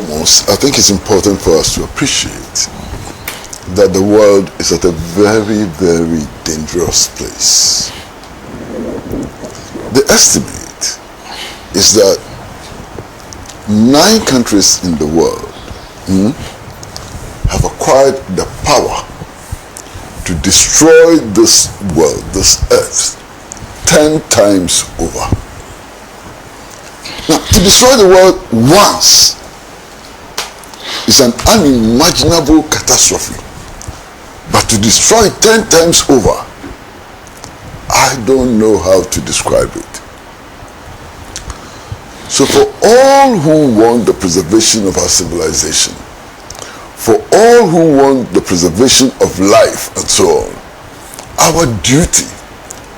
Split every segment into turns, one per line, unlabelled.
foremost, I think it's important for us to appreciate that the world is at a very, very dangerous place. The estimate is that 9 countries in the world have acquired the power to destroy this world, this earth, 10 times over. Now, to destroy the world once is an unimaginable catastrophe. But to destroy it 10 times over, I don't know how to describe it. So for all who want the preservation of our civilization, for all who want the preservation of life and so on, our duty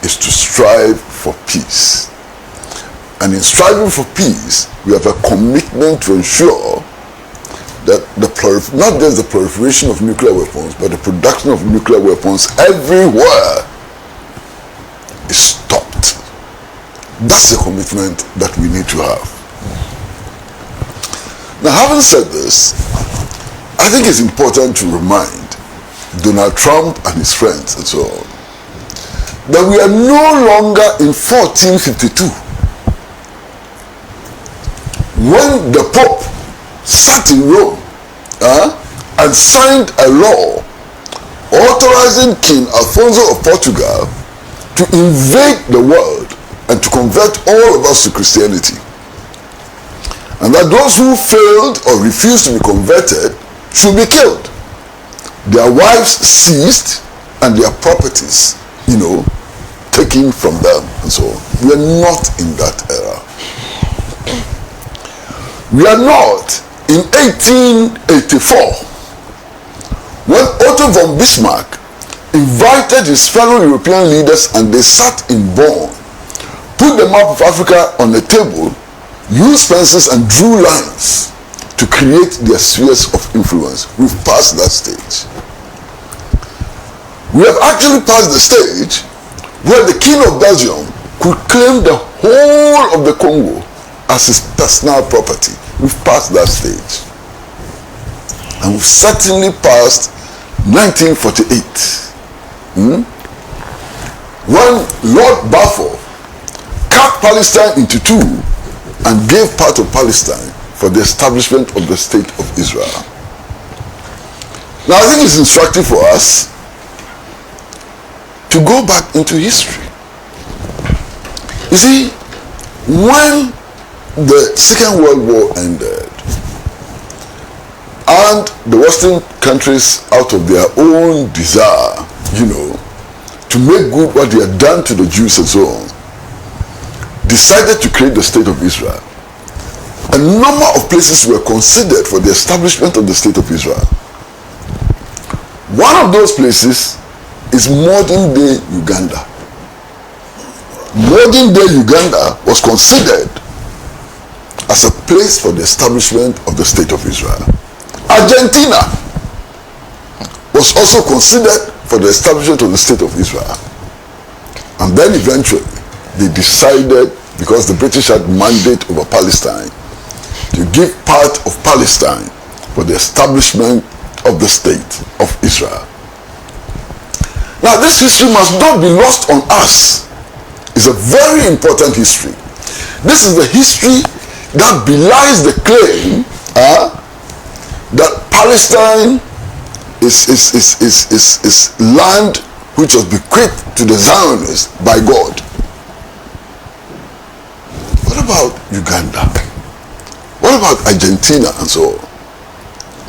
is to strive for peace. And in striving for peace, we have a commitment to ensure that not just the proliferation of nuclear weapons, but the production of nuclear weapons everywhere is stopped. That's the commitment that we need to have. Now, having said this, I think it's important to remind Donald Trump and his friends and so on that we are no longer in 1452 when the Pope sat in Rome and signed a law authorizing King Alfonso of Portugal to invade the world and to convert all of us to Christianity. And that those who failed or refused to be converted should be killed, their wives seized, and their properties, taken from them and so on. We are not in that era. We are not in 1884 when Otto von Bismarck invited his fellow European leaders and they sat in Bonn, put the map of Africa on the table, used pencils and drew lines to create their spheres of influence. We've passed that stage. We have actually passed the stage where the King of Belgium could claim the whole of the Congo as his personal property. We've passed that stage. And we've certainly passed 1948. When Lord Balfour cut Palestine into 2 and gave part of Palestine for the establishment of the State of Israel. Now, I think it's instructive for us to go back into history. You see, when the Second World War ended and the Western countries, out of their own desire, to make good what they had done to the Jews and so on, decided to create the State of Israel, a number of places were considered for the establishment of the State of Israel. One of those places is modern-day Uganda. Modern-day Uganda was considered as a place for the establishment of the State of Israel. Argentina was also considered for the establishment of the State of Israel. And then eventually, they decided, because the British had mandate over Palestine, to give part of Palestine for the establishment of the State of Israel. Now, this history must not be lost on us. It's a very important history. This is the history that belies the claim that Palestine is land which was bequeathed to the Zionists by God. What about Uganda? What about Argentina and so on?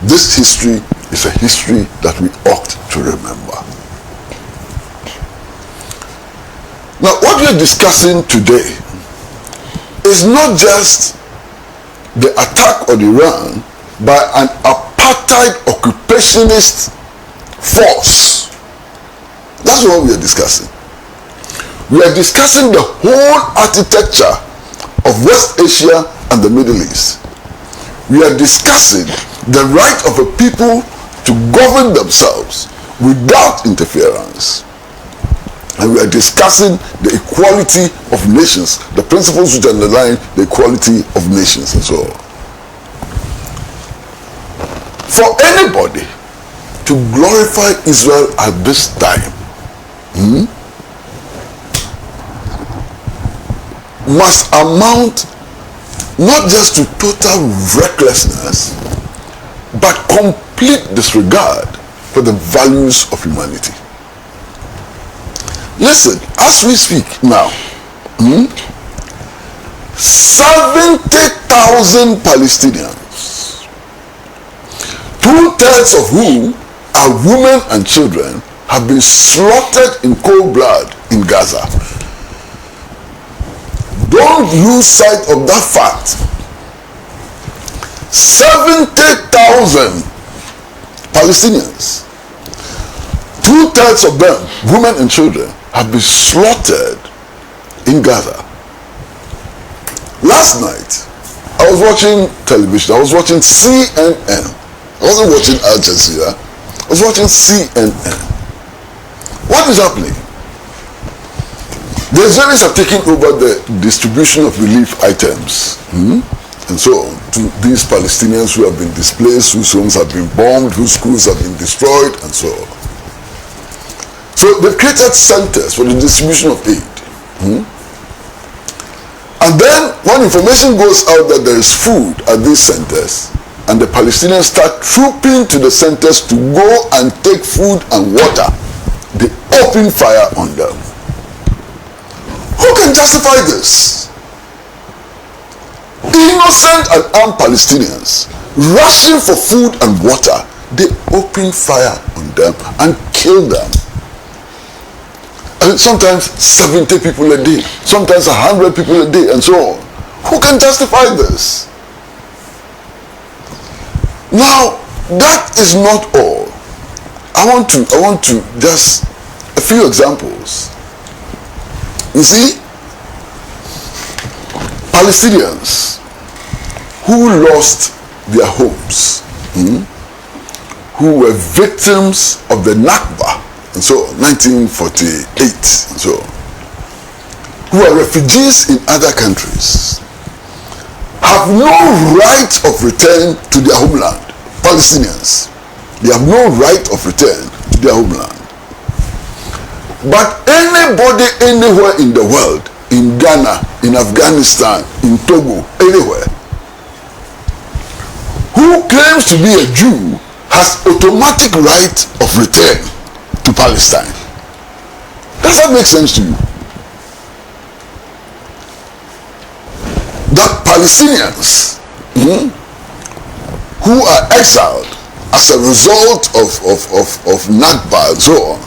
This history is a history that we ought to remember. Now, what we are discussing today is not just the attack on Iran by an apartheid occupationist force. That's what we are discussing. We are discussing the whole architecture of West Asia and the Middle East. We are discussing the right of a people to govern themselves without interference. And we are discussing the equality of nations, the principles which underline the equality of nations and so on. anybody to glorify Israel at this time must amount not just to total recklessness, but complete disregard for the values of humanity. Listen, as we speak now, 70,000 Palestinians, 2/3 of whom are women and children, have been slaughtered in cold blood in Gaza. Don't lose sight of that fact. 70,000 Palestinians, 2/3 of them, women and children, have been slaughtered in Gaza. Last night, I was watching television. I was watching CNN. I wasn't watching Al Jazeera. I was watching CNN. What is happening? The Israelis have taken over the distribution of relief items and so on to these Palestinians who have been displaced, whose homes have been bombed, whose schools have been destroyed, and so on. So they've created centers for the distribution of aid. And then when information goes out that there is food at these centers, and the Palestinians start trooping to the centers to go and take food and water, they open fire on them. Who can justify this? Innocent and armed Palestinians rushing for food and water, they open fire on them and kill them. And sometimes 70 people a day, sometimes 100 people a day, and so on. Who can justify this? Now, that is not all. I want to just a few examples. You see, Palestinians who lost their homes, who were victims of the Nakba, and so 1948, and so who are refugees in other countries, have no right of return to their homeland. Palestinians, they have no right of return to their homeland. But anybody anywhere in the world, in Ghana, in Afghanistan, in Togo, anywhere, who claims to be a Jew has automatic right of return to Palestine. Does that make sense to you? That Palestinians who are exiled as a result of Nakba and so on,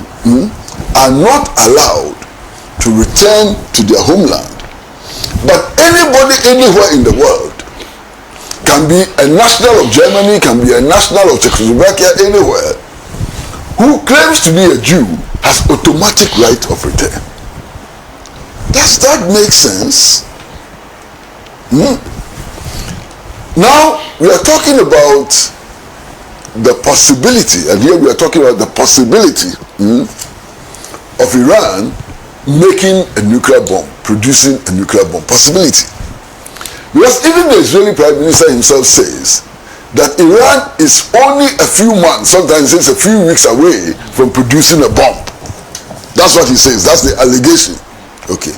are not allowed to return to their homeland. But anybody anywhere in the world can be a national of Germany, can be a national of Czechoslovakia, anywhere, who claims to be a Jew has automatic right of return. Does that make sense? Now we are talking about the possibility, and here we are talking about the possibility of Iran making a nuclear bomb, producing a nuclear bomb. Possibility. Because even the Israeli Prime Minister himself says that Iran is only a few months, sometimes it's a few weeks away from producing a bomb. That's what he says. That's the allegation. Okay.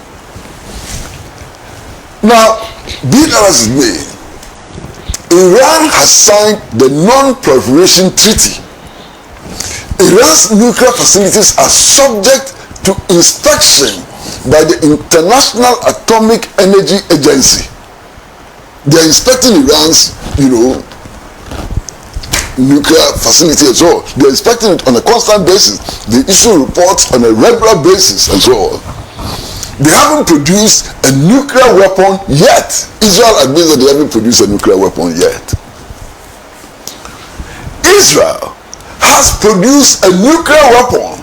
Now, be that as it may, Iran has signed the Non-Proliferation Treaty. Iran's nuclear facilities are subject to inspection by the International Atomic Energy Agency. They are inspecting Iran's, nuclear facility and so on. They are inspecting it on a constant basis. They issue reports on a regular basis and so on. They haven't produced a nuclear weapon yet. Israel admits that they haven't produced a nuclear weapon yet. Israel has produced a nuclear weapon,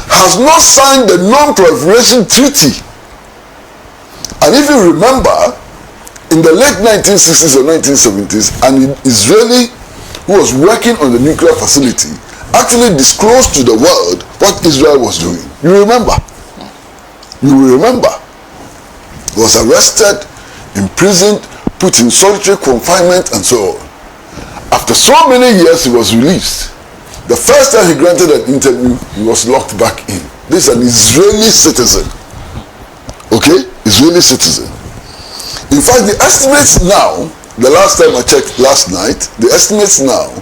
has not signed the Non-Proliferation Treaty. And if you remember, in the late 1960s and 1970s, an Israeli who was working on the nuclear facility actually disclosed to the world what Israel was doing. You remember? You will remember. He was arrested, imprisoned, put in solitary confinement, and so on. After so many years, he was released. The first time he granted an interview, he was locked back in. This is an Israeli citizen. Okay? Israeli citizen. In fact, the estimates now, the last time I checked last night, the estimates now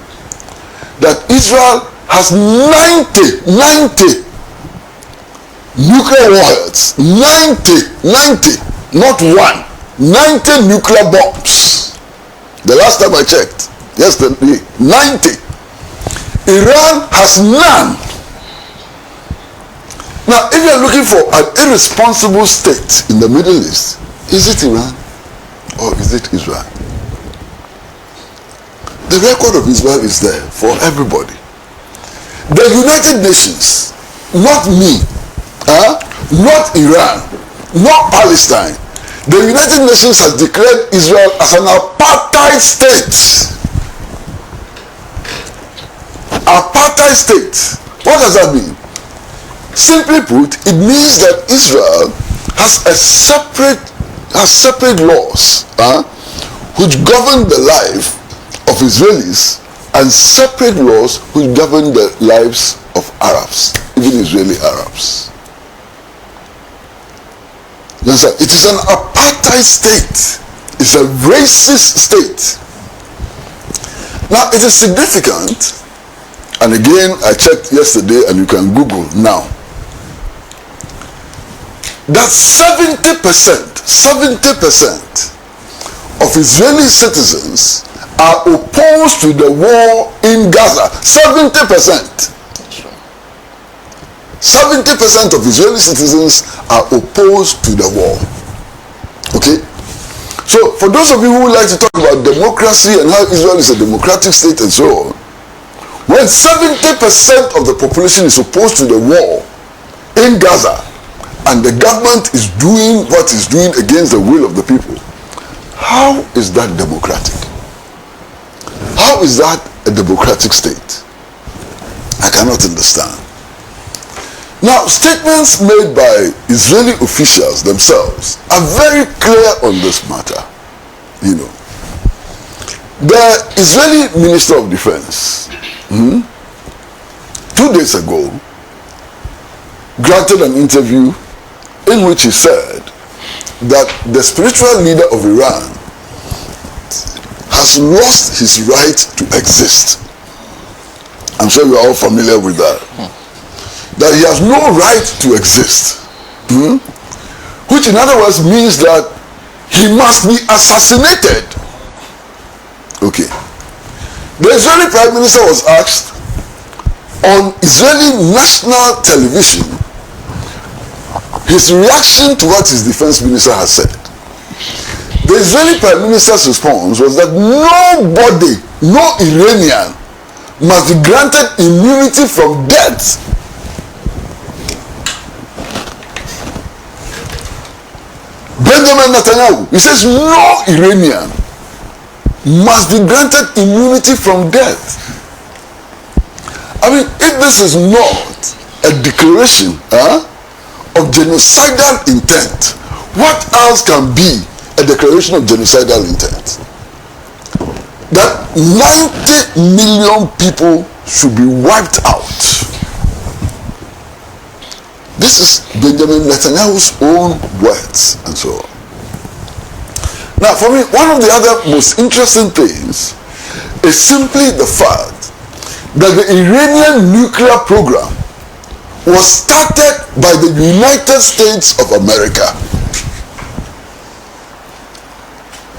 that Israel has 90 nuclear warheads. 90, not one. 90 nuclear bombs. The last time I checked, yesterday, 90. Iran has none. Now, if you're looking for an irresponsible state in the Middle East, is it Iran or is it Israel? The record of Israel is there for everybody. The United Nations, not me, not Iran, not Palestine. The United Nations has declared Israel as an apartheid state. Apartheid state. What does that mean? Simply put, it means that Israel has separate laws which govern the life of Israelis and separate laws which govern the lives of Arabs, even Israeli Arabs. It is an apartheid state. It's a racist state. Now, it is significant, and again, I checked yesterday, and you can Google now, that 70% of Israeli citizens are opposed to the war in Gaza. 70%. 70% of Israeli citizens are opposed to the war. Okay? So, for those of you who like to talk about democracy and how Israel is a democratic state and so on, when 70% of the population is opposed to the war in Gaza, and the government is doing what it's doing against the will of the people, how is that democratic? How is that a democratic state? I cannot understand. Now, statements made by Israeli officials themselves are very clear on this matter. You know, the Israeli Minister of Defense 2 days ago granted an interview in which he said that the spiritual leader of Iran has lost his right to exist. I'm sure you are all familiar with that. That he has no right to exist. Which in other words means that he must be assassinated. Okay. The Israeli Prime Minister was asked on Israeli national television his reaction to what his defense minister has said. The Israeli Prime Minister's response was that nobody, no Iranian, must be granted immunity from death. Benjamin Netanyahu, he says no Iranian must be granted immunity from death. I mean, if this is not a declaration of genocidal intent, what else can be a declaration of genocidal intent? That 90 million people should be wiped out. This is Benjamin Netanyahu's own words and so on. Now, for me, one of the other most interesting things is simply the fact that the Iranian nuclear program was started by the United States of America.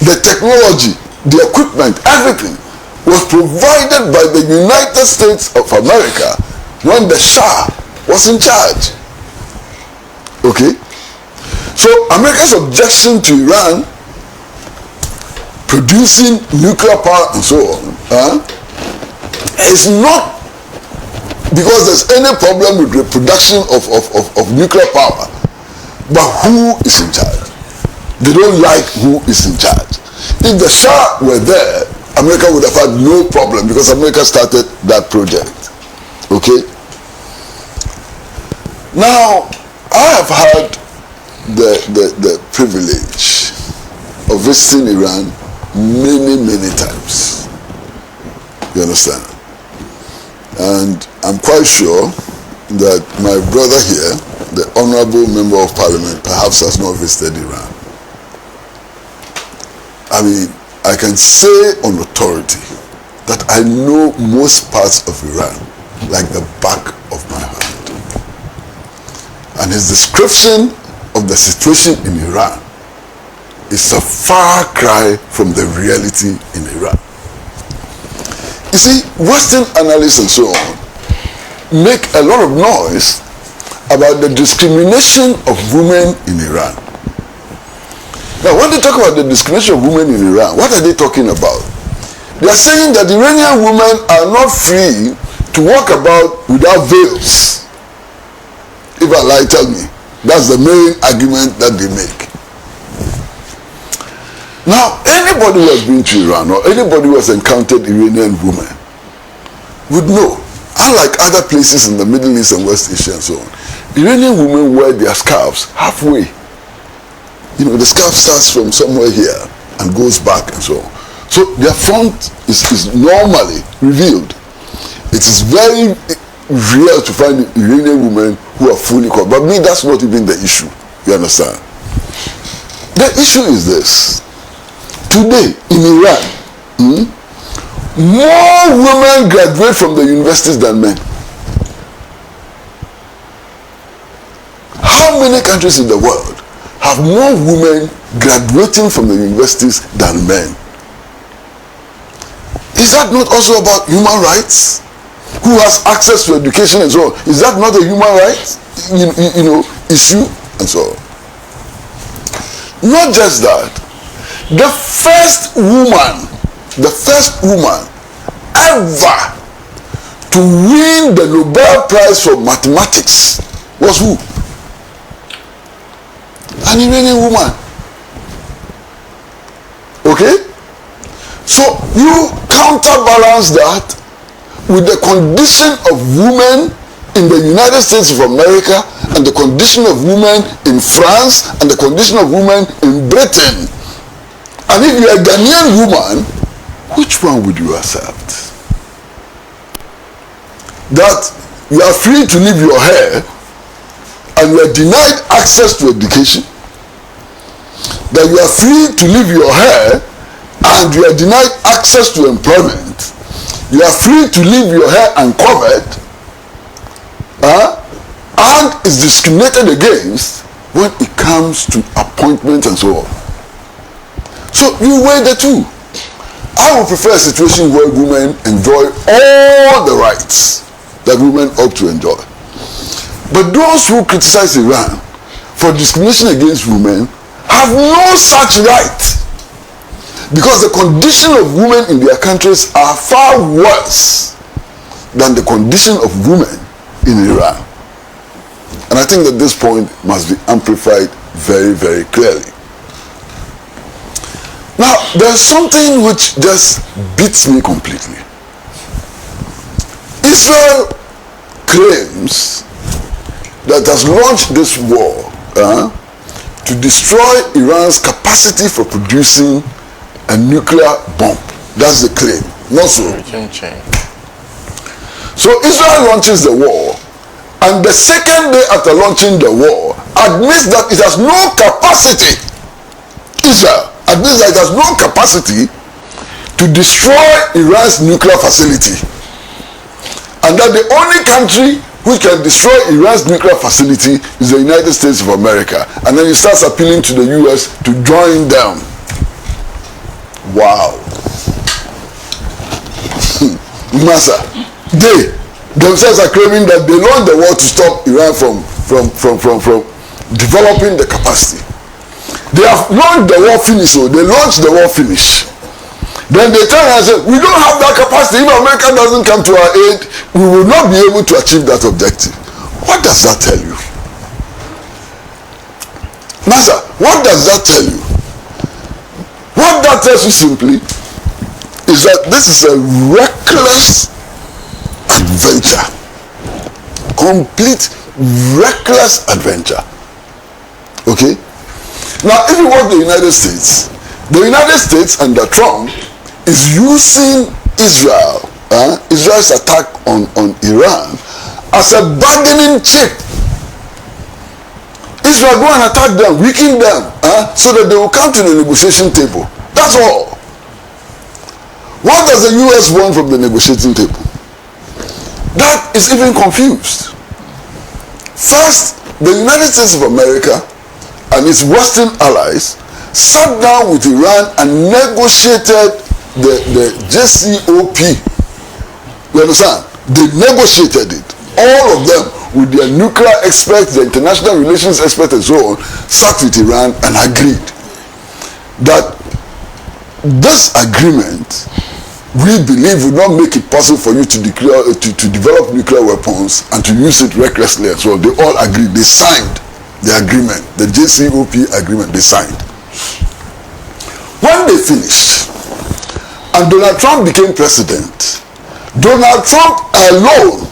The technology, the equipment, everything was provided by the United States of America when the Shah was in charge. Okay? So America's objection to Iran producing nuclear power and so on is not because there's any problem with the production of nuclear power, but who is in charge. They don't like who is in charge. If the Shah were there, America would have had no problem because America started that project. Okay? Now, I have had the privilege of visiting Iran many times. You understand? And I'm quite sure that my brother here, the Honorable Member of Parliament, perhaps has not visited Iran. I mean, I can say on authority that I know most parts of Iran like the back of my hand. And his description of the situation in Iran is a far cry from the reality in Iran. You see, Western analysts and so on make a lot of noise about the discrimination of women in Iran. Now, when they talk about the discrimination of women in Iran, what are they talking about? They are saying that Iranian women are not free to walk about without veils. If Allah tell me, that's the main argument that they make. Now, anybody who has been to Iran or anybody who has encountered Iranian women would know, unlike other places in the Middle East and West Asia and so on, Iranian women wear their scarves halfway. You know, the scarf starts from somewhere here and goes back and so on. So their front is normally revealed. It is very rare to find Iranian women who are fully covered. But me, that's not even the issue. You understand? The issue is this. Today in Iran, more women graduate from the universities than men. How many countries in the world have more women graduating from the universities than men? Is that not also about human rights? Who has access to education and so on? Is that not a human rights issue and so on? Not just that. The first woman ever to win the Nobel Prize for mathematics was who? An Iranian woman. Okay? So you counterbalance that with the condition of women in the United States of America and the condition of women in France and the condition of women in Britain. And if you're a Ghanaian woman, which one would you accept? That you are free to leave your hair and you are denied access to education? That you are free to leave your hair and you are denied access to employment? You are free to leave your hair uncovered and is discriminated against when it comes to appointments and so on. So you weigh the two. I would prefer a situation where women enjoy all the rights that women ought to enjoy. But those who criticize Iran for discrimination against women have no such right, because the condition of women in their countries are far worse than the condition of women in Iran. And I think that this point must be amplified very, very clearly. Now, there's something which just beats me completely. Israel claims that has launched this war to destroy Iran's capacity for producing a nuclear bomb. That's the claim. Not so. So Israel launches the war, and the second day after launching the war, admits that it has no capacity. Israel admits that it has no capacity to destroy Iran's nuclear facility. And that the only country which can destroy Iran's nuclear facility is the United States of America. And then he starts appealing to the US to join them. Wow. Massa, they themselves are claiming that they launched the war to stop Iran from developing the capacity. They have launched the war finish, so they launched the war finish. Then they turn and say, we don't have that capacity. If America doesn't come to our aid, we will not be able to achieve that objective. What does that tell you? Master, what does that tell you? What that tells you simply is that this is a reckless adventure. Complete reckless adventure. Okay? Now, if you watch the United States under Trump is using Israel Israel's attack on Iran as a bargaining chip. Israel go and attack them, weaken them, so that they will come to the negotiation table. That's all. What does the US want from the negotiating table? That is even confused. First, the United States of America and its Western allies sat down with Iran and negotiated the JCPOA. You understand? They negotiated it. All of them, with their nuclear experts, the international relations experts and so on, sat with Iran and agreed that this agreement, we believe, will not make it possible for you to develop nuclear weapons and to use it recklessly as well. They all agreed. They signed the agreement, the JCPOA agreement. They signed. When they finished, and Donald Trump became president, Donald Trump alone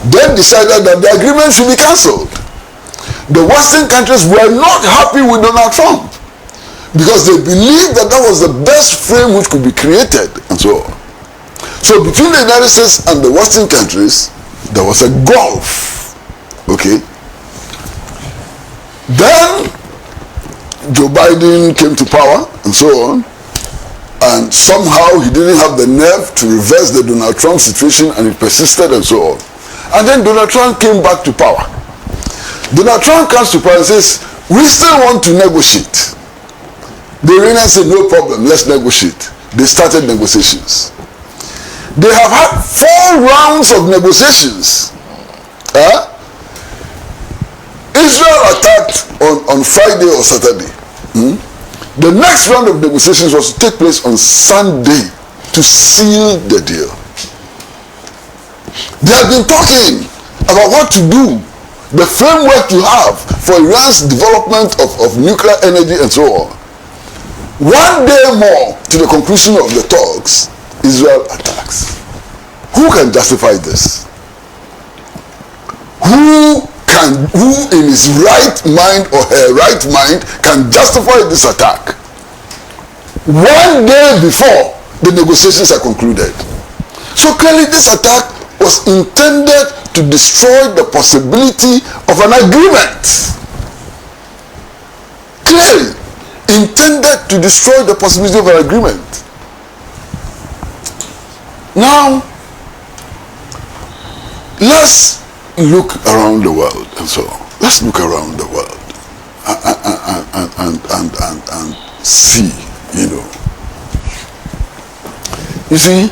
then decided that the agreement should be cancelled. The Western countries were not happy with Donald Trump because they believed that that was the best frame which could be created and so on. So between the United States and the Western countries, there was a gulf. Okay? Then Joe Biden came to power and so on, and somehow he didn't have the nerve to reverse the Donald Trump situation, and it persisted and so on. And then Donald Trump came back to power. Donald Trump comes to power and says, we still want to negotiate. The Iranians said, no problem, let's negotiate. They started negotiations. They have had 4 rounds of negotiations. Israel attacked on Friday or Saturday. The next round of negotiations was to take place on Sunday to seal the deal. They have been talking about what to do, the framework to have for Iran's development of nuclear energy and so on. One day more to the conclusion of the talks, Israel attacks. Who can justify this? Who in his right mind or her right mind can justify this attack? One day before the negotiations are concluded. So clearly this attack was intended to destroy the possibility of an agreement. Clearly intended to destroy the possibility of an agreement. Now, let's look around the world and so on. Let's look around the world and see, you know. You see,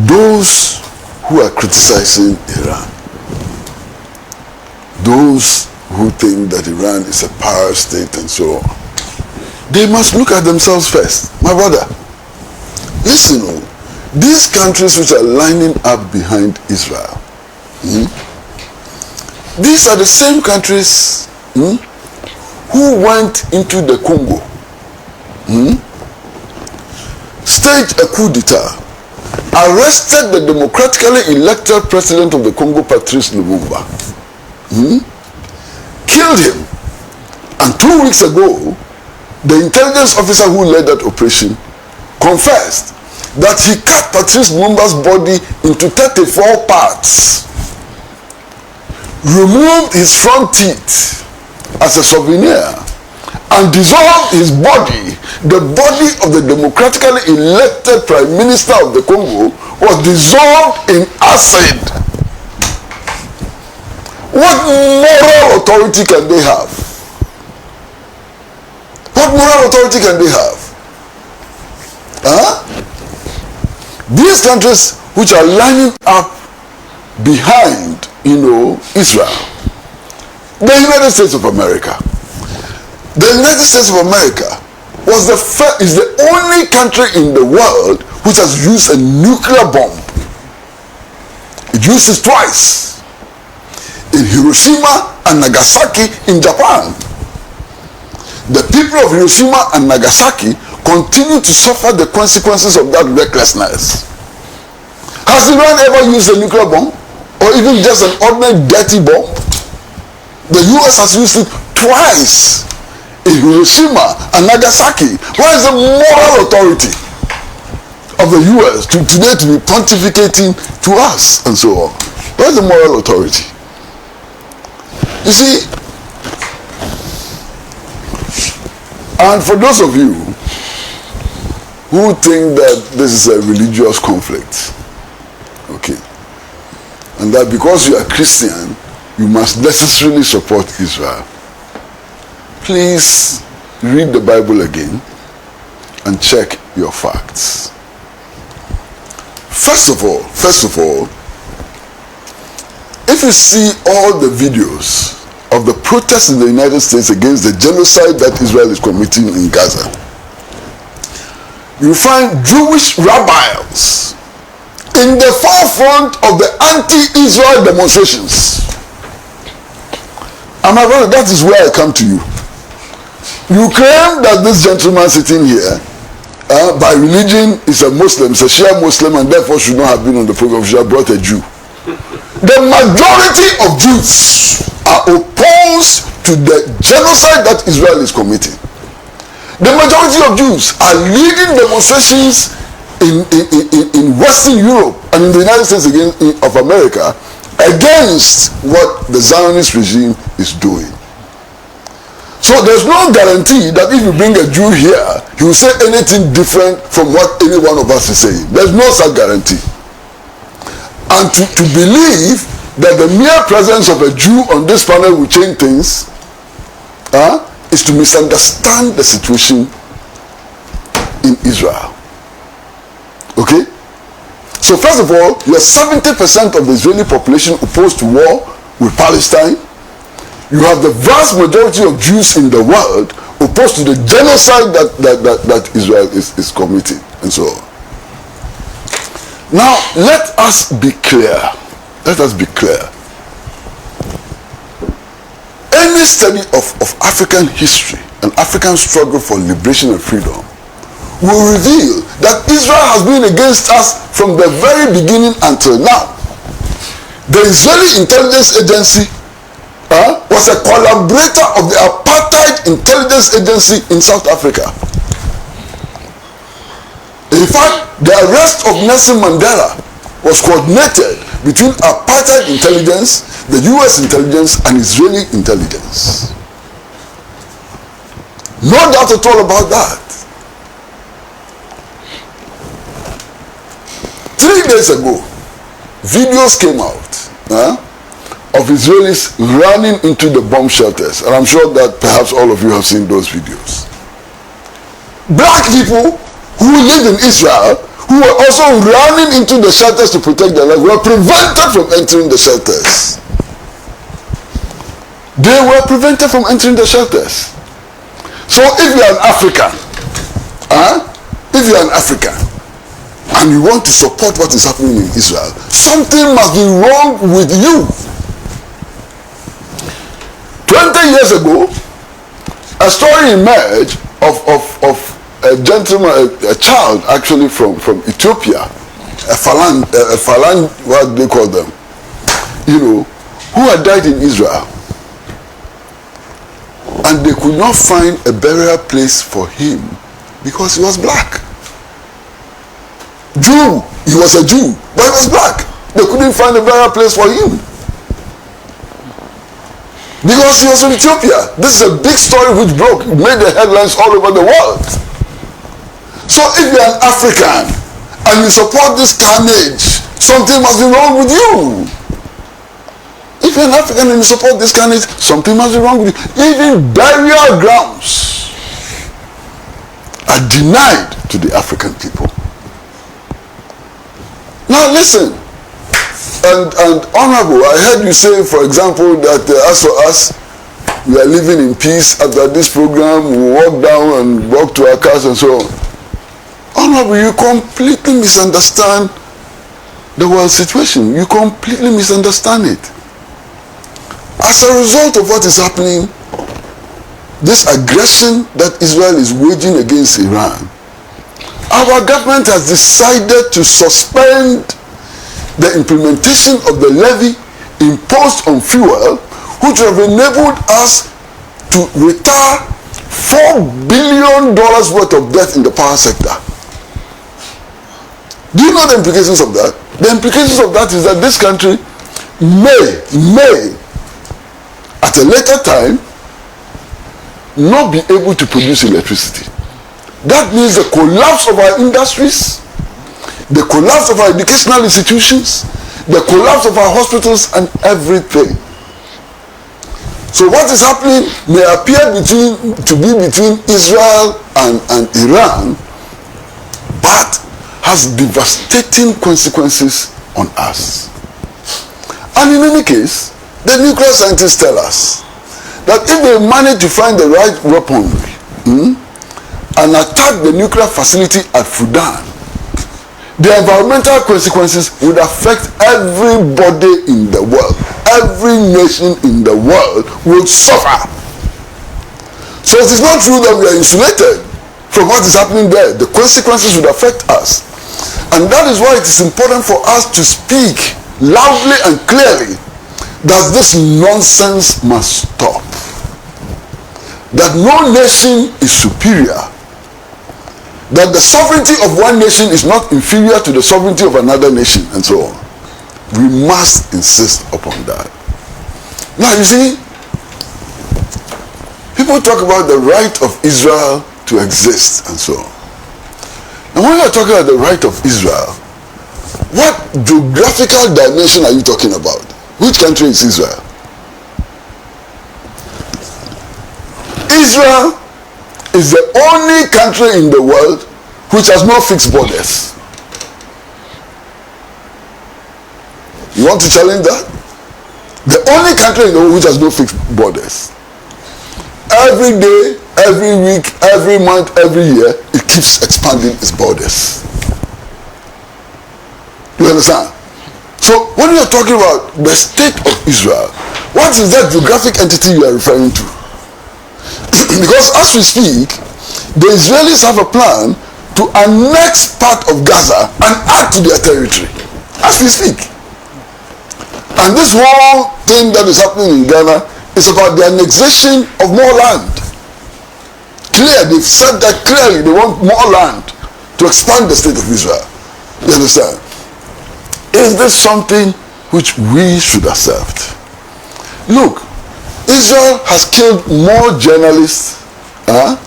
those who are criticizing Iran, those who think that Iran is a power state and so on, they must look at themselves first. My brother, listen, these countries which are lining up behind Israel, these are the same countries who went into the Congo, staged a coup d'etat, arrested the democratically elected president of the Congo, Patrice Lumumba, killed him, and 2 weeks ago, the intelligence officer who led that operation confessed that he cut Patrice Lumumba's body into 34 parts, removed his front teeth as a souvenir, and dissolved his body. The body of the democratically elected prime minister of the Congo was dissolved in acid. What moral authority can they have? What moral authority can they have? These countries which are lining up behind, Israel, the United States of America. The United States of America is the only country in the world which has used a nuclear bomb. It used it twice, in Hiroshima and Nagasaki in Japan. The people of Hiroshima and Nagasaki continue to suffer the consequences of that recklessness. Has Iran ever used a nuclear bomb? Or even just an ordinary dirty bomb? The US has used it twice in Hiroshima and Nagasaki. Where is the moral authority? of the US to today to be pontificating to us and so on? Where's the moral authority? You see, and for those of you who think that this is a religious conflict, okay, and that because you are Christian, you must necessarily support Israel, please read the Bible again and check your facts. First of all, if you see all the videos of the protests in the United States against the genocide that Israel is committing in Gaza, you find Jewish rabbis in the forefront of the anti-Israel demonstrations. And my brother, that is where I come to you. You claim that this gentleman sitting here, by religion, is a Muslim, is a Shia Muslim, and therefore should not have been on the program, should have brought a Jew. The majority of Jews are opposed to the genocide that Israel is committing. The majority of Jews are leading demonstrations in Western Europe and in the United States of America against what the Zionist regime is doing. So there's no guarantee that if you bring a Jew here, he will say anything different from what any one of us is saying. There's no such guarantee. And to believe that the mere presence of a Jew on this panel will change things is to misunderstand the situation in Israel. Okay? So first of all, you have 70% of the Israeli population opposed to war with Palestine. You have the vast majority of Jews in the world opposed to the genocide that Israel is committing, and so on. Now, let us be clear. Let us be clear. Any study of African history and African struggle for liberation and freedom will reveal that Israel has been against us from the very beginning until now. The Israeli intelligence agency was a collaborator of the Apartheid intelligence agency in South Africa. In fact, the arrest of Nelson Mandela was coordinated between Apartheid intelligence, the US intelligence, and Israeli intelligence. No doubt at all about that. 3 days ago, videos came out of Israelis running into the bomb shelters, and I'm sure that perhaps all of you have seen those videos. Black people who live in Israel, who were also running into the shelters to protect their lives, were prevented from entering the shelters. They were prevented from entering the shelters. So if you're an African, and you want to support what is happening in Israel, something must be wrong with you. 20 years ago, a story emerged of a gentleman, a child actually from Ethiopia, a Falan, what they call them, who had died in Israel. And they could not find a burial place for him because he was black. Jew, he was a Jew, but he was black. They couldn't find a burial place for him because he was from Ethiopia. This is a big story which broke, made the headlines all over the world. So if you're an African and you support this carnage, something must be wrong with you. If you're an African and you support this carnage, something must be wrong with you. Even burial grounds are denied to the African people. Now listen, and Honorable, I heard you say, for example, that as for us, we are living in peace. After this program, we walk down and walk to our cars and so on. Honorable, you completely misunderstand the world situation. You completely misunderstand it. As a result of what is happening, this aggression that Israel is waging against Iran, our government has decided to suspend the implementation of the levy imposed on fuel, which would have enabled us to retire $4 billion worth of debt in the power sector. Do you know the implications of that? The implications of that is that this country may at a later time not be able to produce electricity. That means the collapse of our industries, the collapse of our educational institutions, the collapse of our hospitals and everything. So what is happening may appear to be between Israel and Iran, but has devastating consequences on us. And in any case, the nuclear scientists tell us that if they manage to find the right weaponry and attack the nuclear facility at Fudan, the environmental consequences would affect everybody in the world. Every nation in the world will suffer. So it is not true that we are insulated from what is happening there. The consequences would affect us. And that is why it is important for us to speak loudly and clearly that this nonsense must stop. That no nation is superior. That the sovereignty of one nation is not inferior to the sovereignty of another nation, and so on. We must insist upon that. Now you see, people talk about the right of Israel to exist and so on. And when you are talking about the right of Israel, what geographical dimension are you talking about? Which country is Israel? Israel is the only country in the world which has no fixed borders. You want to challenge that? The only country in the world which has no fixed borders. Every day, every week, every month, every year, it keeps expanding its borders. You understand? So when you are talking about the state of Israel, what is that geographic entity you are referring to? Because as we speak, the Israelis have a plan to annex part of Gaza and add to their territory. As we speak. And this whole thing that is happening in Ghana is about the annexation of more land. They've said that clearly, they want more land to expand the state of Israel. You understand? Is this something which we should accept? Look, Israel has killed more journalists than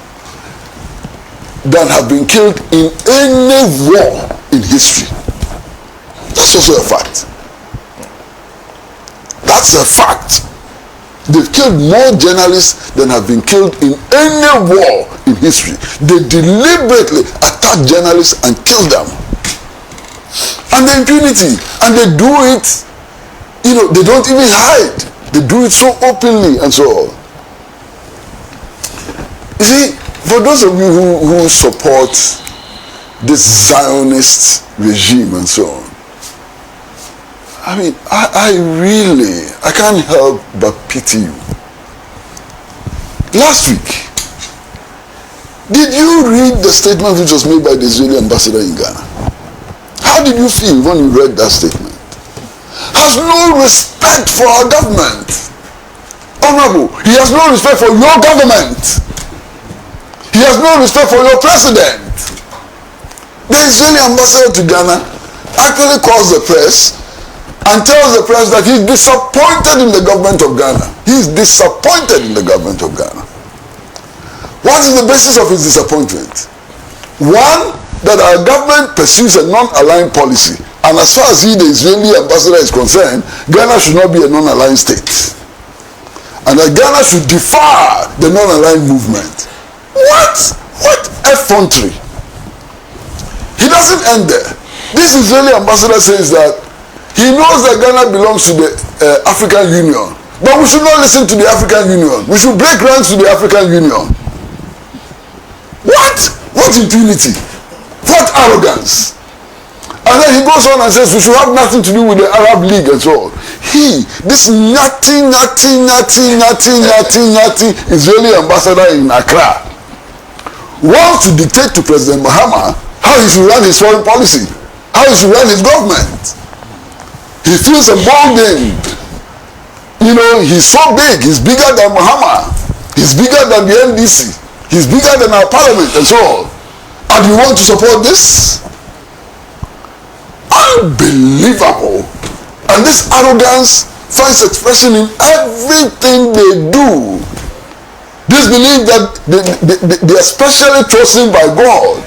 have been killed in any war in history. That's also a fact. That's a fact. They've killed more journalists than have been killed in any war in history. They deliberately attack journalists and kill them. And the impunity. And they do it, they don't even hide. They do it so openly and so on. You see, for those of you who support this Zionist regime and so on, I mean, I can't help but pity you. Last week, did you read the statement which was made by the Israeli ambassador in Ghana? How did you feel when you read that statement? Has no respect for our government. Honorable, he has no respect for your government. He has no respect for your president. The Israeli ambassador to Ghana actually calls the press and tells the press that he's disappointed in the government of Ghana. He's disappointed in the government of Ghana. What is the basis of his disappointment? One, that our government pursues a non-aligned policy. And as far as the Israeli ambassador is concerned, Ghana should not be a non-aligned state. And that Ghana should defer the non-aligned movement. What effrontery. He doesn't end there. This Israeli ambassador says that he knows that Ghana belongs to the African Union. But we should not listen to the African Union. We should break ranks to the African Union. What impunity? What arrogance? And then he goes on and says we should have nothing to do with the Arab League and so on. This nothing Israeli ambassador in Accra wants to dictate to President Mahama how he should run his foreign policy, how he should run his government. He feels emboldened. He's so big. He's bigger than Mahama. He's bigger than the NDC. He's bigger than our parliament and so on. And you want to support this? unbelievable. And this arrogance finds expression in everything they do. This belief that they are specially chosen by God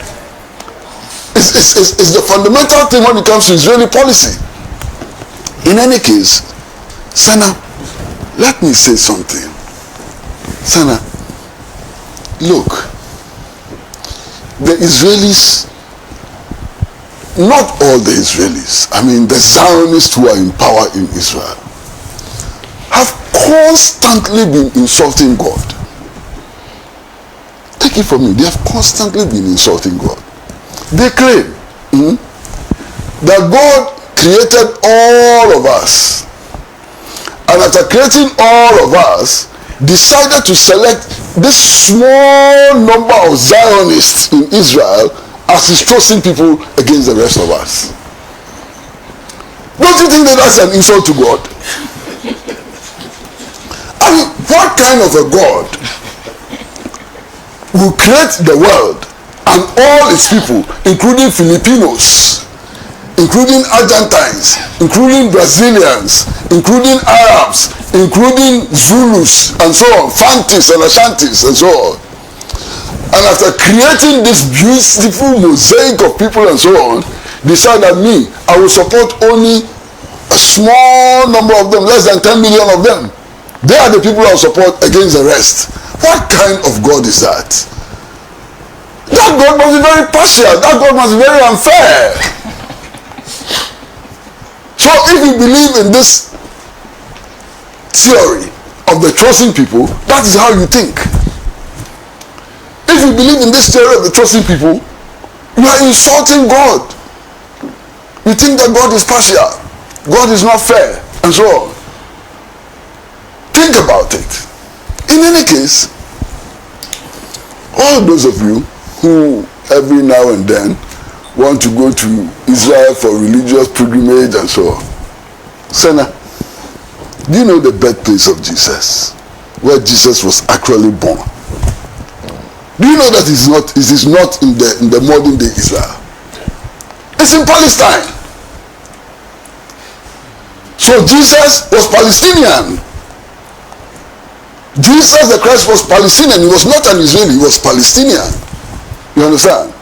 is the fundamental thing when it comes to Israeli policy. In any case, Sana, let me say something. Sana, look, the Israelis, not all the Israelis, I mean the Zionists who are in power in Israel, have constantly been insulting God. Take it from me, they have constantly been insulting God. They claim that God created all of us, and after creating all of us, decided to select this small number of Zionists in Israel as his chosen people against the rest of us. Don't you think that that's an insult to God? I mean, what kind of a God will create the world and all its people, including Filipinos, including Argentines, including Brazilians, including Arabs, including Zulus, and so on, Fantis and Ashantis, and so on. And after creating this beautiful mosaic of people and so on, decide that I will support only a small number of them, less than 10 million of them. They are the people I will support against the rest. What kind of God is that? That God must be very partial. That God must be very unfair. So if you believe in this theory of the chosen people, that is how you think. If you believe in this theory of the chosen people, you are insulting God. You think that God is partial, God is not fair, and so on. Think about it. In any case, all those of you who every now and then want to go to Israel for religious pilgrimage and so on, Senna, do you know the birthplace of Jesus, where Jesus was actually born? Do you know that it is not in the modern day Israel? It's in Palestine. So Jesus was Palestinian. Jesus the Christ was Palestinian. He was not an Israeli, he was Palestinian. You understand?